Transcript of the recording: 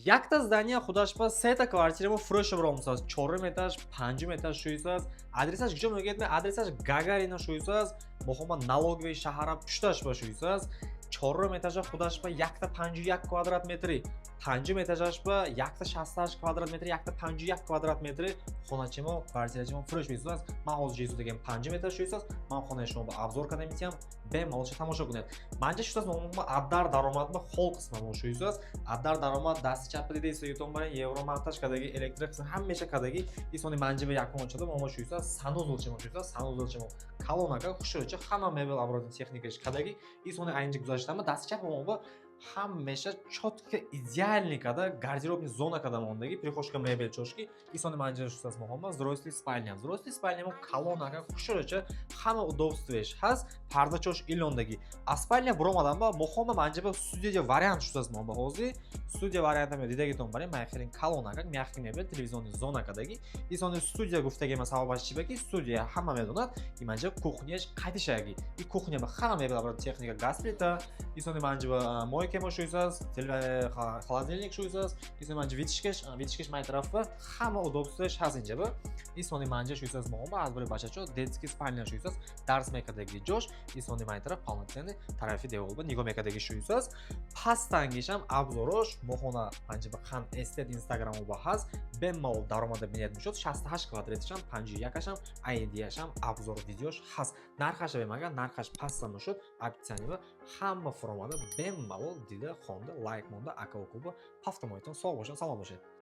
Якта здания худашпа сета квартирamo фурӯша биромусаз 4 этаж 5 этаж шуисаз адресаш киҷо мегӯяд адресаш Гагарина шуисаз мохома налогови шаҳара пушташпа шуисаз 4 этажа худашпа якта 51 квадрат метри 5 этажашпа якта 68 квадрат метри якта 51 квадрат метри хоначамо квартирачамо фурӯш месозад. Ман ҳозир ҷизу дегем 5 этаж шуисаз ман хонаи шумо ба обзор карда метиҳам бемалолша тамошо кунед. Манҷа шуисаз мохома аддар даромадма хол қисмамо шуисаз аддар даромад дасти чапа дида исоитон барин евро монтаж кадаги электрик қисм ҳамеша кадаги исони манҷаба якум чада момо шуисаз санузлчамо шуисаз санузлчамо калонака хушрӯча ҳама мебел оборотни техникаш кадаги исони айнҷа гузаштама дасти чапа момо ҳамеша чотка идеальный када гардеробни зона када мондагӣ прихожка мебел чошки исони манҷа шуисаз моҳома взрослый спальня мо калонака хушрӯча ҳама удобствоеш ҳаст пардачош илондагӣ а спальня буромаданба мохома манҷаба студия вариант шуисаз моҳома ҳозир студия вариантами дидагитон барин майхелин калонака мягкий мебел телевизионни зона кадаги исони студия гуфтагема сабабаш чи баки студия ҳама медонад и манҷаба кухняш қайтишаги и кухняба ҳама мебел оборот техника газ плита исони манҷаба мойкамо шуисаз холодильник шуисаз исони манҷа витишкаш май тарафа ҳама удобствоеш ҳаст инҷаба исони манҷа шуисаз моҳома аз бори бачачо детский спальня шуисаз дарс мекадаги ҷош исони май тараф полноценный тарафи деволба нигоҳ мекадаги шуисаз пастангишам абзорош мохона манҷаба хан эстет инстаграмоба ҳаст бемалол даромада бинед мешуд 68 квадратишам 51ашам айдияшам абзор видеош ҳаст нархаша бемага нархаш паста мешуд опсионива ҳама фуромада бемалол дида хонда лайк монда ака окуба пафтамоитон сог бошед салом бошед.